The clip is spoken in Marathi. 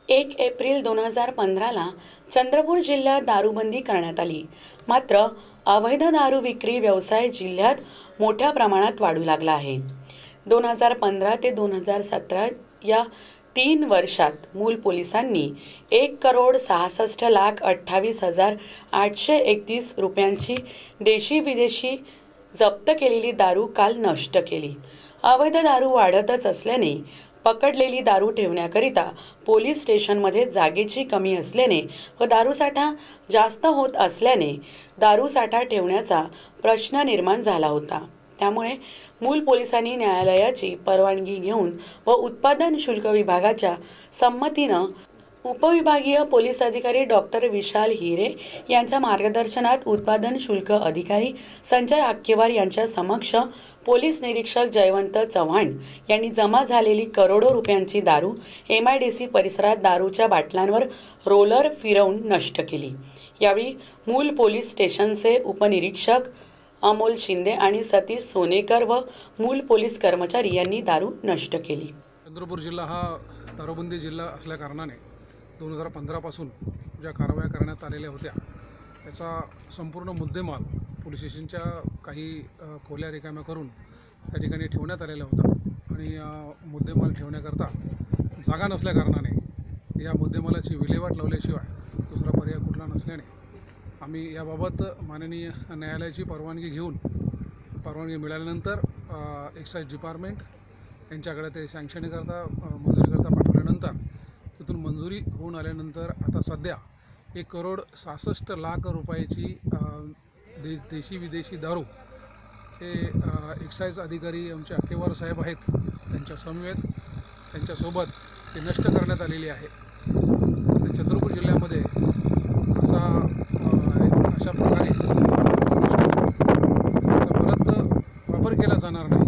1 एप्रिल 2015ला चंद्रपूर जिल्ह्यात दारूबंदी करण्यात आली। मात्र अवैध दारू विक्री व्यवसाय जिल्ह्यात मोठ्या प्रमाणात वाढू लागला आहे। 2015 ते 2017 या 3 वर्षात मूल पोलिसांनी 1,66,28,831 रुपयांची देशी विदेशी जप्त केलेली दारू काल नष्ट केली। अवैध दारू वाढतच असल्याने पकडलेली दारू ठेवण्याकरिता पोलीस स्टेशनमध्ये जागेची कमी असल्याने व दारूसाठा जास्त होत असल्याने दारूसाठा ठेवण्याचा प्रश्न निर्माण झाला होता। त्यामुळे मूल पोलिसांनी न्यायालयाची परवानगी घेऊन व उत्पादन शुल्क विभागाच्या संमतीने उपविभागीय पोलीस अधिकारी डॉक्टर विशाल हिरे यांच्या मार्गदर्शनात उत्पादन शुल्क अधिकारी संजय आक्केवार यांच्या समक्ष पोलीस निरीक्षक जयवंत चव्हाण यांनी जमा झालेली करोडो रुपयांची दारू MIDC परिसरात दारूच्या बाटल्यांवर रोलर फिरवून नष्ट केली। यावेळी मूल पोलीस स्टेशनचे उपनिरीक्षक अमोल शिंदे आणि सतीश सोनेकर व मूल पोलीस कर्मचारी यांनी दारू नष्ट केली। चंद्रपूर जिल्हा हा दारूबंदी जिल्हा असल्या कारणाने 2015 पासून ज्या कारवाया करण्यात आलेल्या होत्या त्याचा संपूर्ण मुद्देमाल पोलीस स्टेशनच्या काही खोल्या रिकाम्या करून त्या ठिकाणी ठेवण्यात आलेला होता आणि मुद्देमाल ठेवण्याकरता जागा नसल्या कारणाने या मुद्देमालाची विल्हेवाट लावल्याशिवाय दुसरा पर्याय कुठला नसल्याने आम्ही याबाबत माननीय न्यायालयाची परवानगी घेऊन परवानगी मिळाल्यानंतर एक्साईज डिपार्टमेंट यांच्याकडे ते सँक्शनिंगकरता मंजुरीकरता पाठवल्यानंतर तिथून मंजुरी होऊन आल्यानंतर आता सध्या 1,66,00,000 रुपयाची देशी विदेशी दारू हे एक्साईज अधिकारी आमचे आक्केवार साहेब आहेत त्यांच्या समवेत त्यांच्यासोबत ते नष्ट करण्यात आलेली आहे। चंद्रपूर जिल्ह्यामध्ये अशा प्रकारे परत वापर केला जाणार नाही